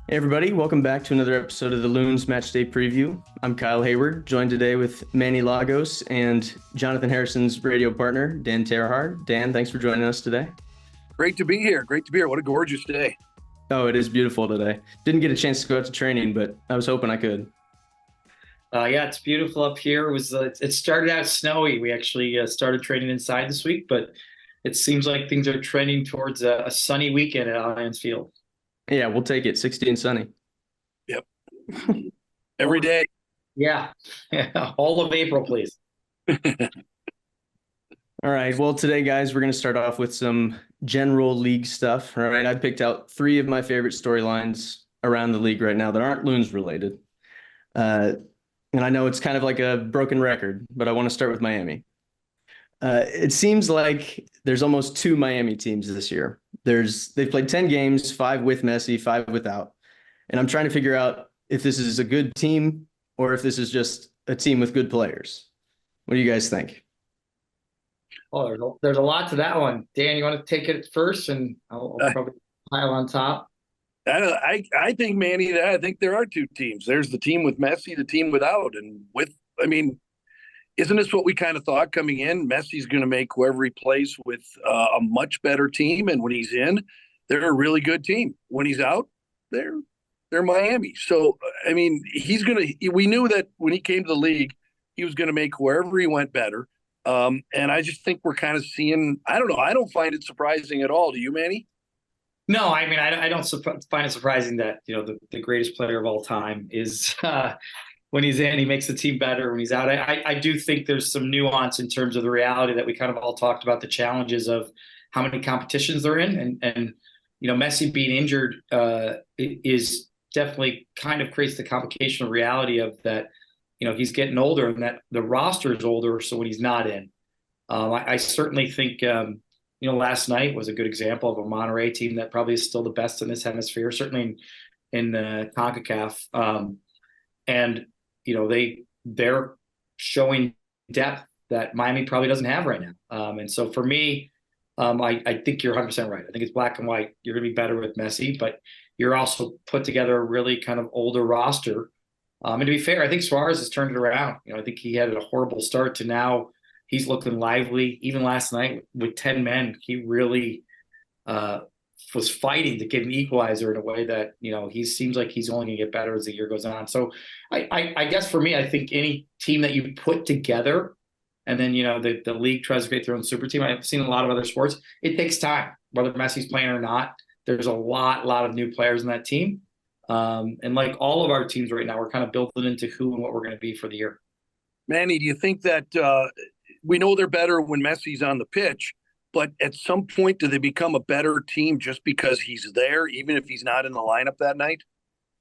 Hey everybody, welcome back to another episode of the Loons Matchday Preview. I'm Kyle Hayward, joined today with Manny Lagos and Jonathan Harrison's radio partner, Dan Terhaar. Dan, thanks for joining us today. Great to be here. What a gorgeous day. Oh, it is beautiful today. Didn't get a chance to go out to training, but I was hoping I could. Yeah, it's beautiful up here. It started out snowy. We actually started training inside this week, but it seems like things are trending towards a sunny weekend at Allianz Field. Yeah, we'll take it. 60 and sunny. Yep. Every day. Yeah. All of April, please. All right. Well, today, guys, we're going to start off with some general league stuff. All right. I picked out 3 of my favorite storylines around the league right now that aren't Loons related. And I know it's kind of like a broken record, but I want to start with Miami. It seems like there's almost 2 Miami teams this year. They've played 10 games, 5 with Messi, 5 without. And I'm trying to figure out if this is a good team or if this is just a team with good players. What do you guys think? Oh, there's a lot to that one. Dan, you want to take it first, and I'll probably pile on top. I think, Manny, I think there are 2 teams. There's the team with Messi, the team without. And isn't this what we kind of thought coming in? Messi's going to make whoever he plays with a much better team. And when he's in, they're a really good team. When he's out, they're Miami. So, we knew that when he came to the league, he was going to make wherever he went better. And I just think we're kind of seeing, I don't know. I don't find it surprising at all. Do you, Manny? No, I don't find it surprising that, the greatest player of all time is when he's in, he makes the team better. When he's out, I do think there's some nuance in terms of the reality that we kind of all talked about, the challenges of how many competitions they're in. And Messi being injured is definitely kind of creates the complication of reality of that, he's getting older and that the roster is older. So when he's not in, I certainly think, last night was a good example of a Monterrey team that probably is still the best in this hemisphere, certainly in the CONCACAF. And they're showing depth that Miami probably doesn't have right now. And so for me, I think you're 100% right. I think it's black and white. You're going to be better with Messi, but you're also put together a really kind of older roster. And to be fair, I think Suarez has turned it around. I think he had a horrible start to now he's looking lively. Even last night with 10 men, he really was fighting to get an equalizer in a way that, he seems like he's only going to get better as the year goes on. So I guess for me, I think any team that you put together and then, the league tries to create their own super team. I've seen a lot of other sports. It takes time, whether Messi's playing or not. There's a lot of new players in that team. And like all of our teams right now, we're kind of building into who and what we're going to be for the year. Manny, do you think that we know they're better when Messi's on the pitch, but at some point, do they become a better team just because he's there, even if he's not in the lineup that night?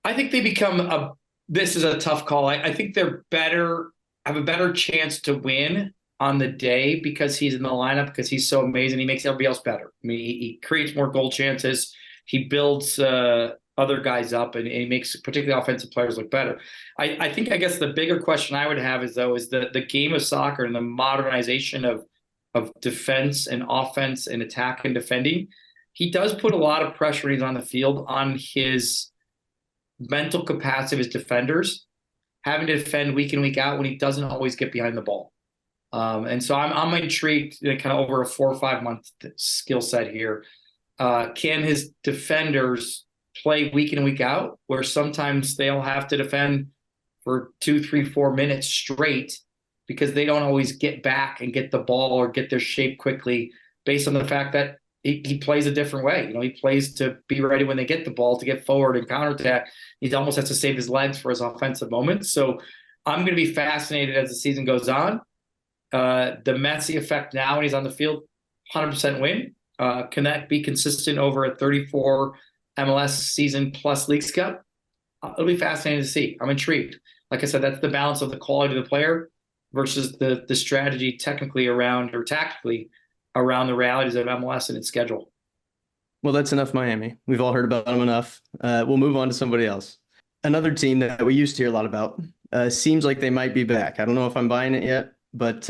I think they become this is a tough call. I think they're better, have a better chance to win on the day because he's in the lineup, because he's so amazing. He makes everybody else better. I mean, he creates more goal chances. He builds other guys up, and he makes particularly offensive players look better. I guess the bigger question I would have is the game of soccer and the modernization of defense and offense and attack and defending. He does put a lot of pressure when he's on the field on his mental capacity of his defenders, having to defend week in, week out when he doesn't always get behind the ball. And so I'm intrigued, kind of over a 4 or 5 month skill set here. Can his defenders play week in, week out, where sometimes they'll have to defend for 2, 3, 4 minutes straight because they don't always get back and get the ball or get their shape quickly based on the fact that he plays a different way. He plays to be ready when they get the ball to get forward and counterattack. He almost has to save his legs for his offensive moments. So I'm going to be fascinated as the season goes on. The Messi effect now when he's on the field, 100% win. Can that be consistent over a 34 MLS season plus Leagues Cup? It'll be fascinating to see. I'm intrigued. Like I said, that's the balance of the quality of the player versus the strategy technically around or tactically around the realities of MLS and its schedule. Well, that's enough Miami. We've all heard about them enough. We'll move on to somebody else. Another team that we used to hear a lot about seems like they might be back. I don't know if I'm buying it yet, But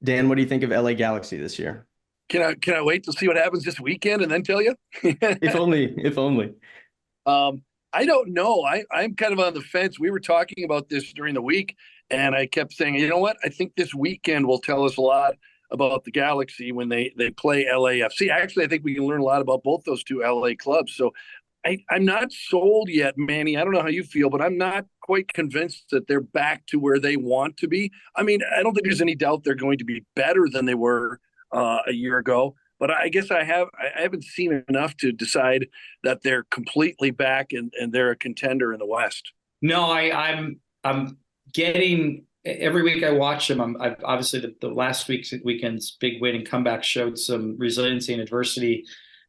Dan, what do you think of LA Galaxy this year? Can I wait to see what happens this weekend and then tell you? If only, if only. I don't know. I'm kind of on the fence. We were talking about this during the week, and I kept saying, you know what? I think this weekend will tell us a lot about the Galaxy when they play LAFC. Actually, I think we can learn a lot about both those two LA clubs. So I'm not sold yet, Manny. I don't know how you feel, but I'm not quite convinced that they're back to where they want to be. I mean, I don't think there's any doubt they're going to be better than they were a year ago. But I guess I haven't seen enough to decide that they're completely back and they're a contender in the West. No, I'm getting every week I watch them. I've obviously the last weekend's big win and comeback showed some resiliency and adversity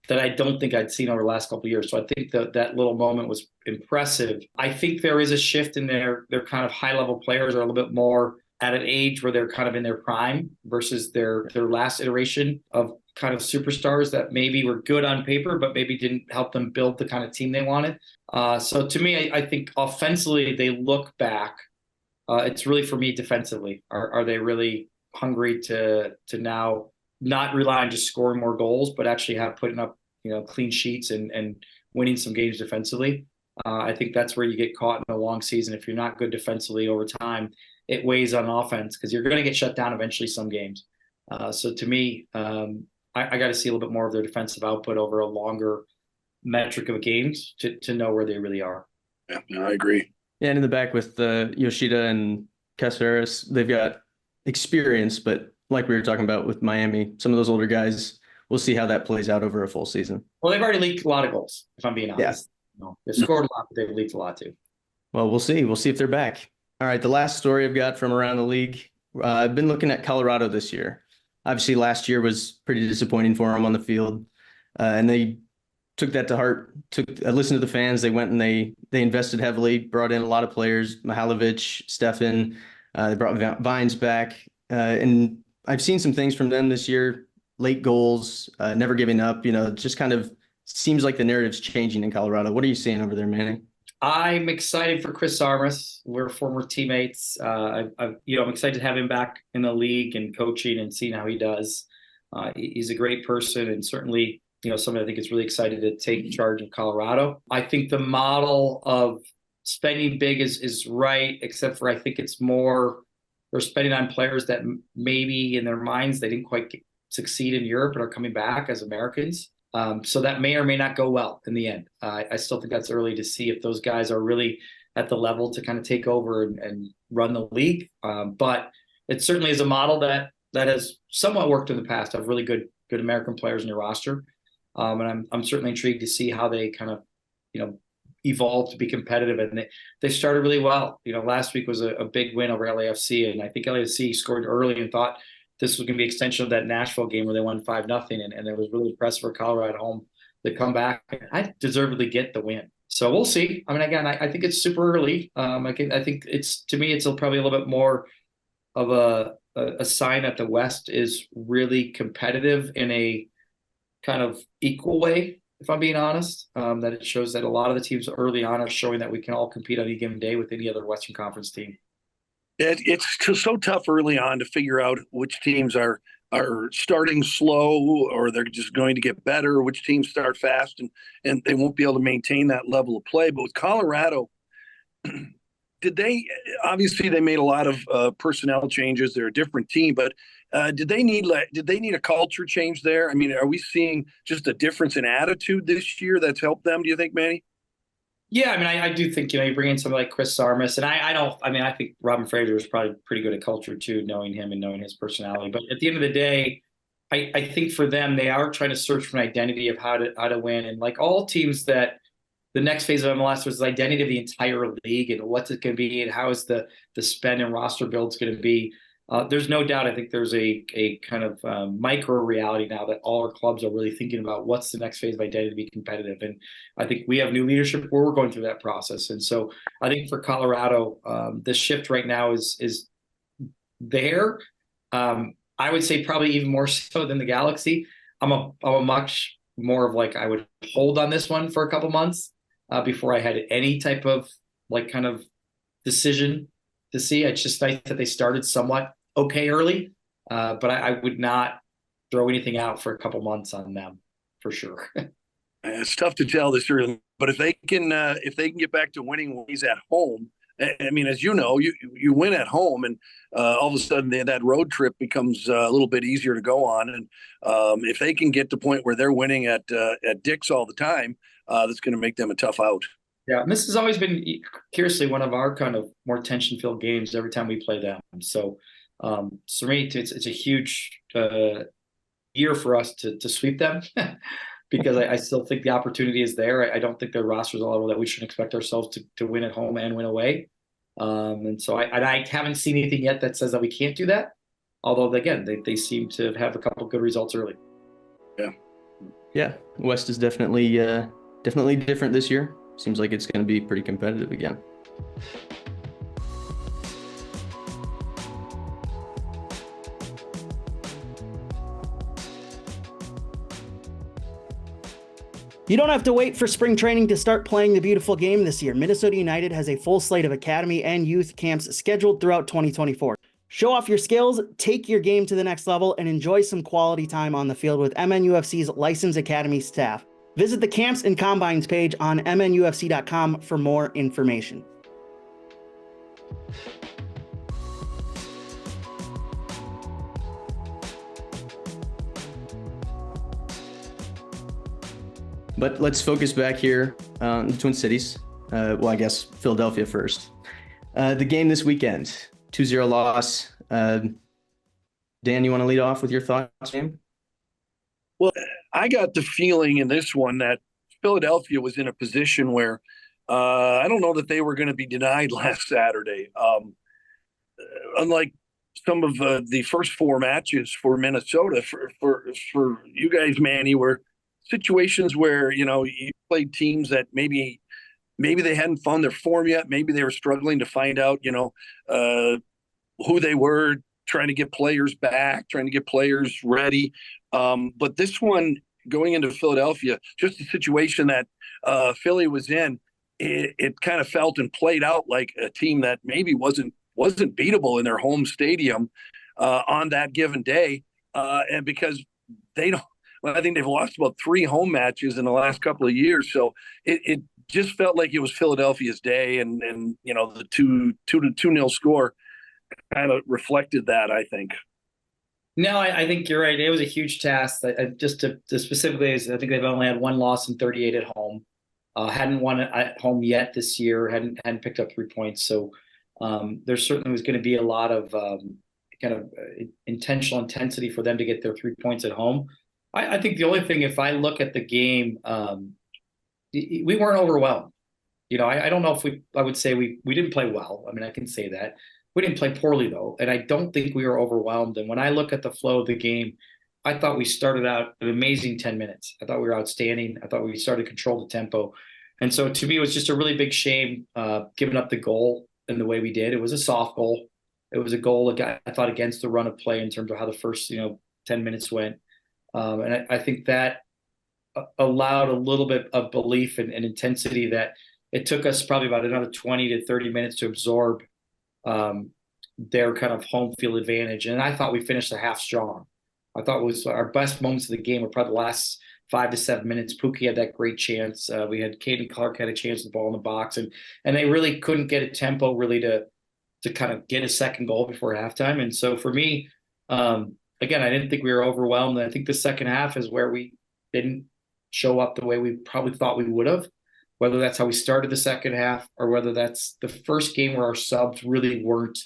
that I don't think I'd seen over the last couple of years. So I think that little moment was impressive. I think there is a shift in their kind of high level players are a little bit more at an age where they're kind of in their prime versus their last iteration of kind of superstars that maybe were good on paper, but maybe didn't help them build the kind of team they wanted. So to me, I think offensively, they look back. It's really for me defensively. Are they really hungry to now not rely on just scoring more goals, but actually have putting up, clean sheets and winning some games defensively? I think that's where you get caught in a long season. If you're not good defensively over time, it weighs on offense because you're going to get shut down eventually some games. So to me, I got to see a little bit more of their defensive output over a longer metric of games to know where they really are. Yeah, I agree. Yeah, and in the back with Yoshida and Caceres, they've got experience, but like we were talking about with Miami, some of those older guys, we'll see how that plays out over a full season. Well, they've already leaked a lot of goals, if I'm being honest. Yeah. They've scored a lot, but they've leaked a lot too. Well, we'll see. We'll see if they're back. All right, the last story I've got from around the league. I've been looking at Colorado this year. Obviously, last year was pretty disappointing for them on the field, and they took that to heart. Listened to the fans. They went and they invested heavily, brought in a lot of players, Mihalovic, Stefan. They brought Vines back, and I've seen some things from them this year. Late goals, never giving up. It just kind of seems like the narrative's changing in Colorado. What are you seeing over there, Manny? I'm excited for Chris Armas. We're former teammates. I'm excited to have him back in the league and coaching and seeing how he does. He's a great person and certainly, somebody I think is really excited to take charge of Colorado. I think the model of spending big is right, except for I think it's more they're spending on players that maybe in their minds they didn't quite succeed in Europe and are coming back as Americans. So that may or may not go well in the end. I still think that's early to see if those guys are really at the level to kind of take over and run the league. But it certainly is a model that has somewhat worked in the past. Have really good American players in your roster, and I'm certainly intrigued to see how they kind of evolve to be competitive. And they started really well. Last week was a big win over LAFC, and I think LAFC scored early and thought this was going to be an extension of that Nashville game where they won 5-0, and it was really impressive for Colorado at home to come back. I deservedly get the win. So we'll see. I mean, again, I think it's super early. I think it's probably a little bit more of a sign that the West is really competitive in a kind of equal way, if I'm being honest. That it shows that a lot of the teams early on are showing that we can all compete on any given day with any other Western Conference team. It's so tough early on to figure out which teams are starting slow or they're just going to get better, which teams start fast and they won't be able to maintain that level of play. But with Colorado, obviously they made a lot of personnel changes. They're a different team, but did they need a culture change there? I mean, are we seeing just a difference in attitude this year that's helped them, do you think, Manny? Yeah, I mean, I do think, you bring in somebody like Chris Armas, and I think Robin Fraser is probably pretty good at culture too, knowing him and knowing his personality. But at the end of the day, I think for them, they are trying to search for an identity of how to win. And like all teams that the next phase of MLS was the identity of the entire league and what's it going to be and how is the spend and roster builds going to be. There's no doubt. I think there's a kind of micro reality now that all our clubs are really thinking about what's the next phase of identity to be competitive. And I think we have new leadership where we're going through that process. And so I think for Colorado, the shift right now is there. I would say probably even more so than the Galaxy. I'm a much more of like I would hold on this one for a couple months before I had any type of like kind of decision to see. It's just nice that they started somewhat okay early, but I would not throw anything out for a couple months on them for sure. It's tough to tell this early, but if they can get back to winning ways at home, I mean, as you know, you win at home, and all of a sudden that road trip becomes a little bit easier to go on. And if they can get to the point where they're winning at Dick's all the time, that's going to make them a tough out. Yeah, and this has always been curiously one of our kind of more tension-filled games every time we play them. So, for me, it's a huge year for us to sweep them. Because I still think the opportunity is there. I don't think their roster is a level that we should expect ourselves to win at home and win away. And so I haven't seen anything yet that says that we can't do that. Although, again, they seem to have a couple good results early. Yeah. West is definitely different this year. Seems like it's going to be pretty competitive again. You don't have to wait for spring training to start playing the beautiful game this year. Minnesota United has a full slate of academy and youth camps scheduled throughout 2024. Show off your skills, take your game to the next level, and enjoy some quality time on the field with MNUFC's licensed academy staff. Visit the Camps and Combines page on MNUFC.com for more information. But let's focus back here on the Twin Cities. Well, I guess Philadelphia first. The game this weekend, 2-0 loss. Dan, you want to lead off with your thoughts, James? Well, I got the feeling in this one that Philadelphia was in a position where I don't know that they were going to be denied last Saturday. Unlike some of the first four matches for Minnesota, for you guys, Manny, were situations where, you played teams that maybe they hadn't found their form yet. Maybe they were struggling to find out, who they were, trying to get players back, trying to get players ready. But this one, going into Philadelphia, just a situation that Philly was in, it kind of felt and played out like a team that maybe wasn't beatable in their home stadium on that given day. And because they don't, I think they've lost about 3 home matches in the last couple of years. So it just felt like it was Philadelphia's day. And the 2-0 score kind of reflected that, I think. No, I think you're right. It was a huge task. Just to specifically, I think they've only had 1 loss in 38 at home. Hadn't won at home yet this year. Hadn't picked up 3 points. So there certainly was going to be a lot of kind of intentional intensity for them to get their 3 points at home. I think the only thing, if I look at the game, we weren't overwhelmed. I don't know if I would say we didn't play well. I mean, I can say that. We didn't play poorly, though, and I don't think we were overwhelmed. And when I look at the flow of the game, I thought we started out an amazing 10 minutes. I thought we were outstanding. I thought we started to control the tempo. And so to me, it was just a really big shame giving up the goal in the way we did. It was a soft goal. It was a goal, I thought, against the run of play in terms of how the first 10 minutes went. And I think that allowed a little bit of belief and intensity that it took us probably about another 20 to 30 minutes to absorb their kind of home field advantage. And I thought we finished the half strong. I thought it was our best moments of the game were probably the last 5 to 7 minutes. Pookie had that great chance. We had Caden Clark had a chance with the ball in the box, and they really couldn't get a tempo really to kind of get a second goal before halftime. And so for me, again, I didn't think we were overwhelmed. I think the second half is where we didn't show up the way we probably thought we would have, whether that's how we started the second half or whether that's the first game where our subs really weren't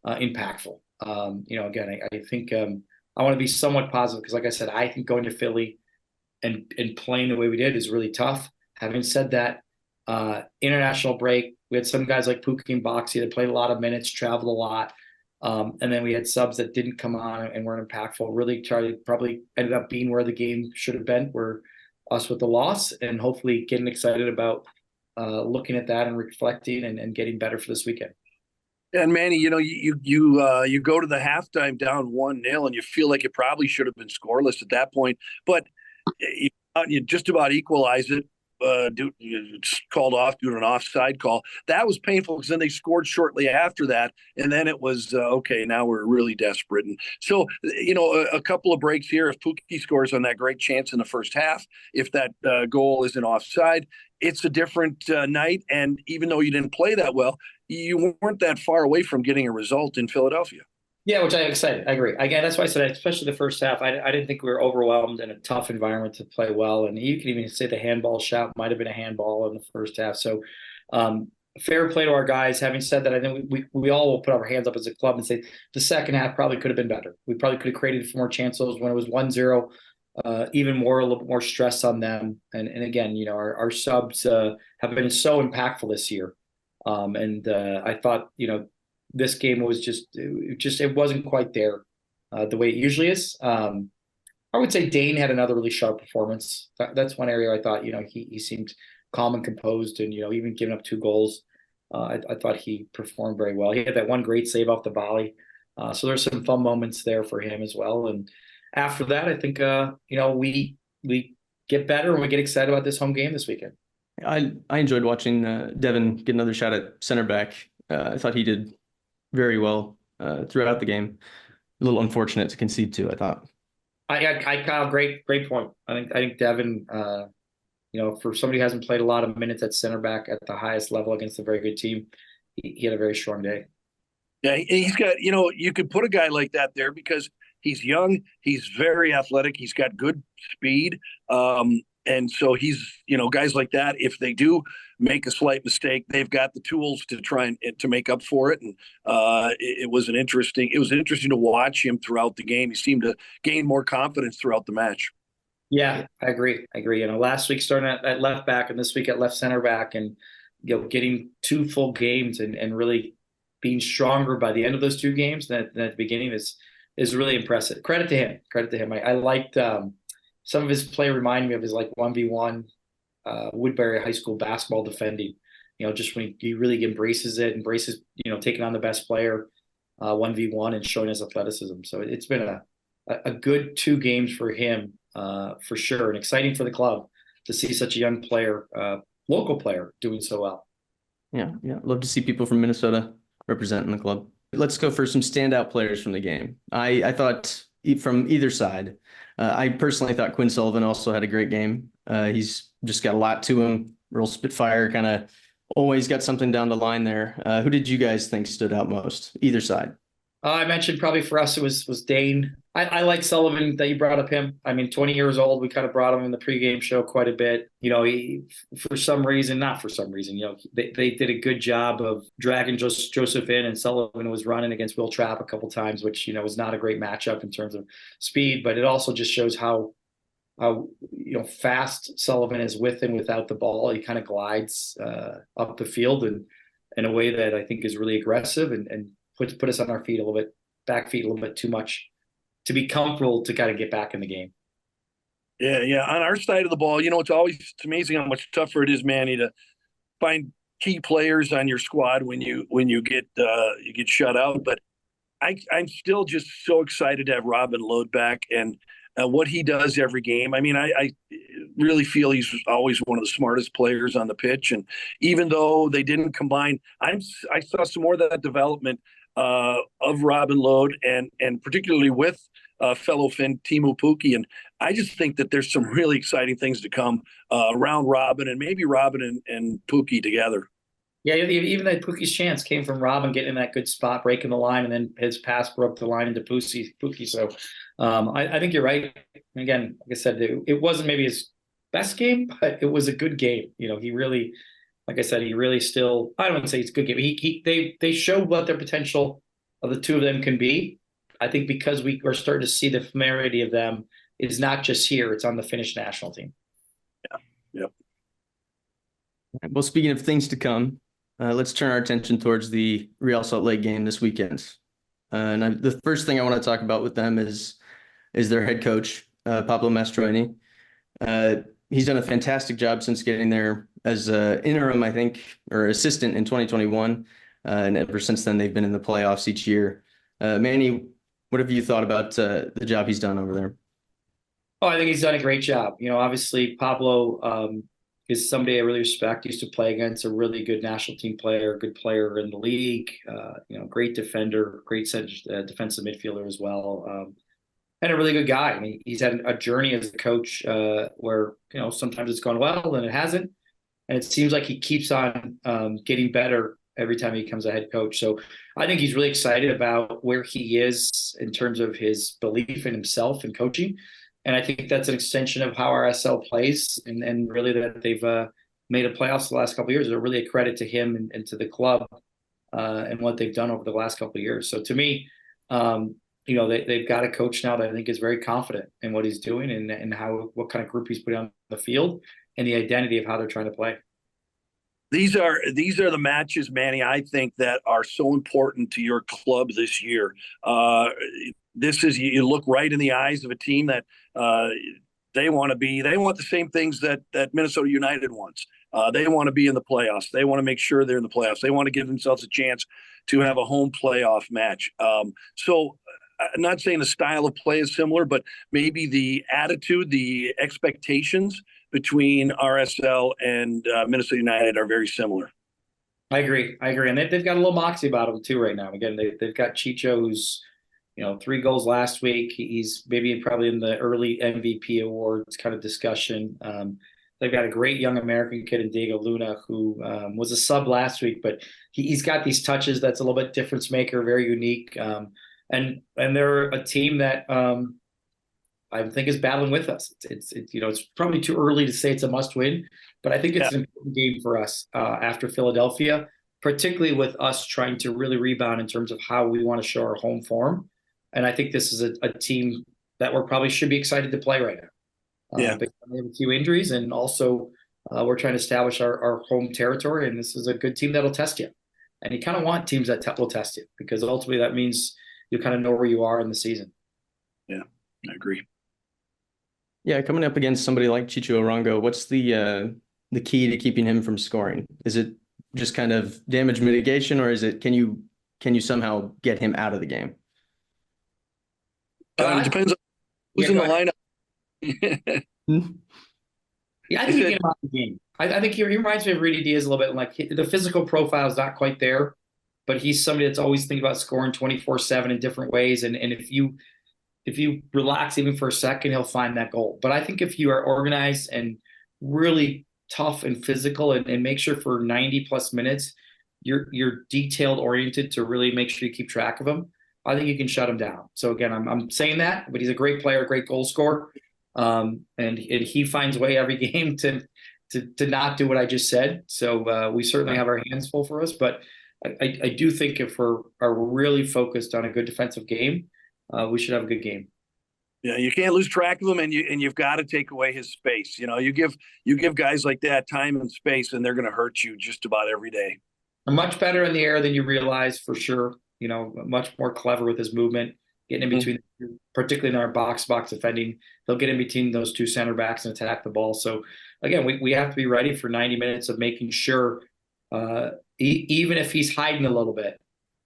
impactful. Again, I think I want to be somewhat positive because, like I said, I think going to Philly and playing the way we did is really tough. Having said that, international break, we had some guys like Pookie and Boxy that played a lot of minutes, traveled a lot. And then we had subs that didn't come on and weren't impactful. Really probably ended up being where the game should have been, were us with the loss, and hopefully getting excited about looking at that and reflecting and getting better for this weekend. And Manny, you go to the halftime down 1-0 and you feel like it probably should have been scoreless at that point, but you just about equalize it. called off due to an offside call. That was painful because then they scored shortly after that, and then it was okay. Now we're really desperate, and so a couple of breaks here. If Pukki scores on that great chance in the first half, if that goal isn't offside, it's a different night. And even though you didn't play that well, you weren't that far away from getting a result in Philadelphia. Yeah, which I'm excited. I agree. Again, that's why I said, especially the first half, I didn't think we were overwhelmed in a tough environment to play well. And you could even say the handball shot might have been a handball in the first half. So fair play to our guys. Having said that, I think we all will put our hands up as a club and say the second half probably could have been better. We probably could have created more chances when it was 1-0, even more, a little bit more stress on them. And again, our subs have been so impactful this year. I thought, this game was it wasn't quite there the way it usually is. I would say Dane had another really sharp performance. That's one area I thought, he seemed calm and composed, and, even giving up 2 goals. I thought he performed very well. He had that one great save off the volley. So there's some fun moments there for him as well. And after that, I think, we get better and we get excited about this home game this weekend. I enjoyed watching Devin get another shot at center back. I thought he did very well throughout the game. A little unfortunate to concede to, I thought. Kyle, great point. I think Devin, for somebody who hasn't played a lot of minutes at center back at the highest level against a very good team, he had a very strong day. Yeah, he's got, you could put a guy like that there because he's young, he's very athletic, he's got good speed. And so he's, guys like that, if they do make a slight mistake, they've got the tools to try and to make up for it. And it was interesting to watch him throughout the game. He seemed to gain more confidence throughout the match. Yeah, I agree. Last week starting at left back and this week at left center back, and getting 2 full games and really being stronger by the end of those 2 games than at the beginning is really impressive. Credit to him. I liked some of his play reminded me of his 1v1 Woodbury High School basketball defending. Just when he really embraces taking on the best player 1v1 and showing his athleticism. So it's been a good 2 games for him for sure, and exciting for the club to see such a young player, local player, doing so well. Yeah. Love to see people from Minnesota representing the club. Let's go for some standout players from the game. I thought from either side. I personally thought Quinn Sullivan also had a great game. He's just got a lot to him, real spitfire, kind of always got something down the line there. Who did you guys think stood out most, either side? I mentioned probably for us it was Dane. I like Sullivan that you brought up him. 20 years old. We kind of brought him in the pregame show quite a bit. He, not for some reason, they did a good job of dragging Joseph in, and Sullivan was running against Will Trapp a couple times, which, was not a great matchup in terms of speed, but it also just shows how fast Sullivan is with and without the ball. He kind of glides up the field and in a way that I think is really aggressive and put us on our feet back feet a little bit too much to be comfortable to kind of get back in the game. Yeah. On our side of the ball, it's amazing how much tougher it is, Manny, to find key players on your squad when you get shut out. But I'm still just so excited to have Robin Lode back and what he does every game. I really feel he's always one of the smartest players on the pitch. And even though they didn't combine, I saw some more of that development of Robin Lode and particularly with fellow Finn Teemu Pukki. And I just think that there's some really exciting things to come around Robin, and maybe Robin and Pukki together. Yeah, even that Pukki's chance came from Robin getting in that good spot, breaking the line, and then his pass broke the line into Pukki. So I think you're right. Again, like I said, it wasn't maybe his best game, but it was a good game. He really, like I said, he really still, I don't want to say it's a good game. They showed what their potential of the 2 of them can be. I think because we are starting to see the familiarity of them is not just here, it's on the Finnish national team. Yeah. Well, speaking of things to come, let's turn our attention towards the Real Salt Lake game this weekend. The first thing I want to talk about with them is their head coach, Pablo Mastroeni. He's done a fantastic job since getting there as interim, I think, or assistant in 2021. And ever since then, they've been in the playoffs each year. Manny, what have you thought about the job he's done over there? Oh, I think he's done a great job. Obviously Pablo, is somebody I really respect. Used to play against a really good national team player, good player in the league, great defender, great defensive midfielder as well. And a really good guy. I mean, he's had a journey as a coach where, sometimes it's gone well and it hasn't. And it seems like he keeps on getting better every time he becomes a head coach. So I think he's really excited about where he is in terms of his belief in himself and coaching. And I think that's an extension of how RSL plays, and really that they've made a playoffs the last couple of years. They're really a credit to him and to the club and what they've done over the last couple of years. So to me, they've got a coach now that I think is very confident in what he's doing and what kind of group he's putting on the field and the identity of how they're trying to play. These are the matches, Manny, I think that are so important to your club this year. This is, you look right in the eyes of a team that they want the same things that Minnesota United wants. They want to be in the playoffs. They want to make sure they're in the playoffs. They want to give themselves a chance to have a home playoff match. So I'm not saying the style of play is similar, but maybe the attitude, the expectations between RSL and Minnesota United are very similar. I agree. And they've got a little moxie about them too right now. Again, they've got Chicho, who's 3 goals last week. He's probably in the early MVP awards kind of discussion. They've got a great young American kid in Diego Luna, who was a sub last week, but he's got these touches that's a little bit difference maker, very unique. And they're a team that I think is battling with us. It's probably too early to say it's a must win, but I think it's an important game for us after Philadelphia, particularly with us trying to really rebound in terms of how we want to show our home form. And I think this is a team that we're probably should be excited to play right now. They have a few injuries, and also we're trying to establish our home territory. And this is a good team that'll test you. And you kind of want teams that will test you, because ultimately that means you kind of know where you are in the season. Yeah, I agree. Yeah, coming up against somebody like Chicho Arango, what's the key to keeping him from scoring? Is it just kind of damage mitigation, or is it can you somehow get him out of the game? It depends on who's in the lineup. Yeah, I think you get him out of the game. I think he reminds me of Rudy Diaz a little bit. Like, the physical profile is not quite there, but he's somebody that's always thinking about scoring 24/7 in different ways. And if you relax even for a second, he'll find that goal. But I think if you are organized and really tough and physical and make sure for 90 plus minutes, you're detailed oriented to really make sure you keep track of him, I think you can shut him down. So again, I'm saying that, but he's a great player, great goal scorer. And he finds a way every game to not do what I just said. So we certainly have our hands full for us, but I do think if we're really focused on a good defensive game, we should have a good game. Yeah, you can't lose track of him, and you've got to take away his space. You give guys like that time and space, and they're going to hurt you just about every day. Much better in the air than you realize, for sure. Much more clever with his movement, getting in between, particularly in our box defending. He'll get in between those two center backs and attack the ball. So again, we have to be ready for 90 minutes of making sure, even if he's hiding a little bit,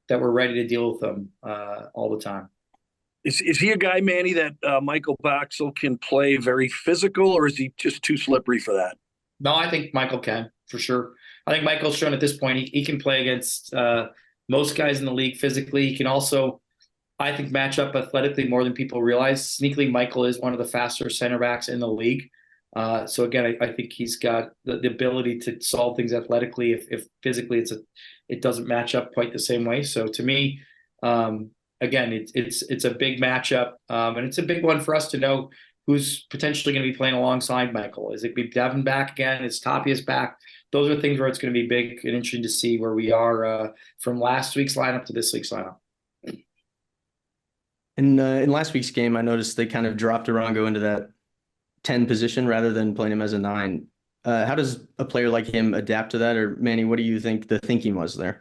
that we're ready to deal with him all the time. Is he a guy, Manny, that Michael Boxall can play very physical, or is he just too slippery for that? No, I think Michael can, for sure. I think Michael's shown at this point he can play against most guys in the league physically. He can also, I think, match up athletically more than people realize. Sneakily, Michael is one of the faster center backs in the league. So again, I think he's got the ability to solve things athletically if physically it doesn't match up quite the same way. So to me, again, it's a big matchup, and it's a big one for us to know who's potentially going to be playing alongside Michael. Is it going to be Devin back again? Is Tapia's back? Those are things where it's going to be big and interesting to see where we are from last week's lineup to this week's lineup. In last week's game, I noticed they kind of dropped Arango into that 10 position rather than playing him as a 9. How does a player like him adapt to that? Or Manny, what do you think the thinking was there?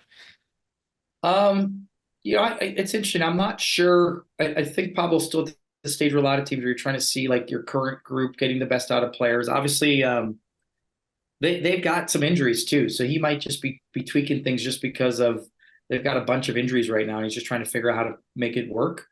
It's interesting. I'm not sure. I think Pablo's still at the stage where a lot of teams where you're trying to see like your current group getting the best out of players. Obviously, they've got some injuries too, so he might just be tweaking things just because of they've got a bunch of injuries right now, and he's just trying to figure out how to make it work.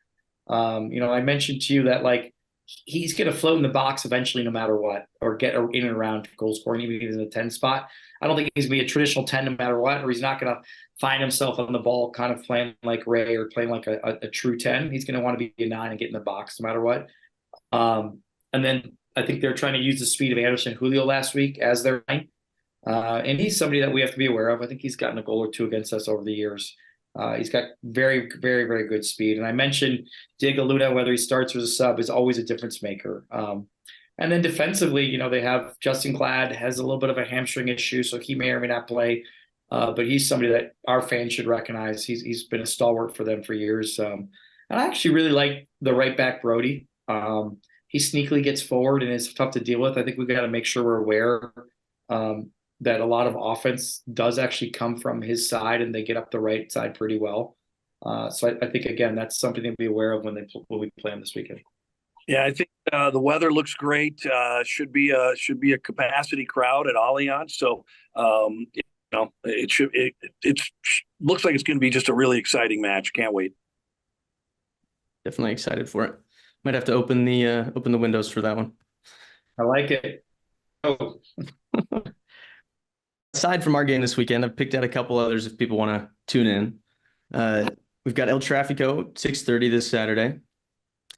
I mentioned to you that like he's going to float in the box eventually, no matter what, or get in and around goal scoring, even if he's in the 10 spot. I don't think he's going to be a traditional 10 no matter what, or he's not going to find himself on the ball kind of playing like Ray or playing like a true 10. He's going to want to be a 9 and get in the box no matter what. And then I think they're trying to use the speed of Anderson Julio last week as their 9. And he's somebody that we have to be aware of. I think he's gotten a goal or two against us over the years. He's got very, very, very good speed. And I mentioned Diego Luna, whether he starts or as a sub, is always a difference maker. And then defensively, you know, they have Justin Glad has a little bit of a hamstring issue, so he may or may not play. But he's somebody that our fans should recognize. He's been a stalwart for them for years. And I actually really like the right back Brody. He sneakily gets forward and is tough to deal with. I think we've got to make sure we're aware that a lot of offense does actually come from his side, and they get up the right side pretty well. So I think, again, that's something to be aware of when we play him this weekend. Yeah, I think the weather looks great. Should be a capacity crowd at Allianz. So you know, it looks like it's going to be just a really exciting match. Can't wait. Definitely excited for it. Might have to open the windows for that one. I like it. Oh. Aside from our game this weekend, I've picked out a couple others if people want to tune in. We've got El Tráfico 6:30 this Saturday.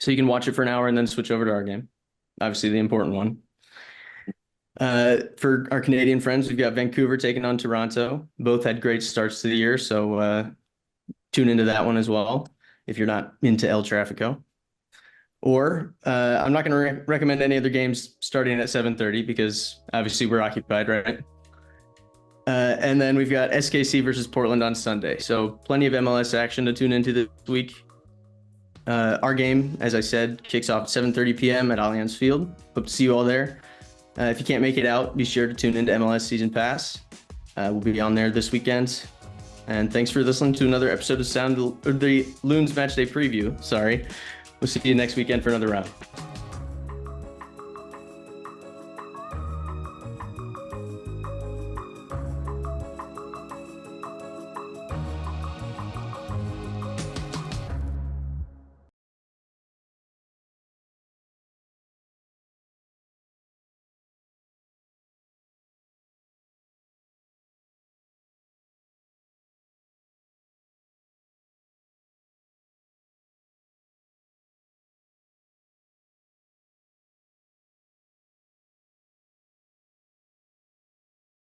So you can watch it for an hour and then switch over to our game. Obviously the important one. For our Canadian friends, we've got Vancouver taking on Toronto. Both had great starts to the year, so tune into that one as well if you're not into El Tráfico. Or I'm not going to recommend any other games starting at 7:30 because obviously we're occupied, right? And then we've got SKC versus Portland on Sunday. So plenty of MLS action to tune into this week. Our game, as I said, kicks off at 7:30 p.m. at Allianz Field. Hope to see you all there. If you can't make it out, be sure to tune into MLS Season Pass. We'll be on there this weekend. And thanks for listening to another episode of the Loons Matchday Preview. Sorry. We'll see you next weekend for another round.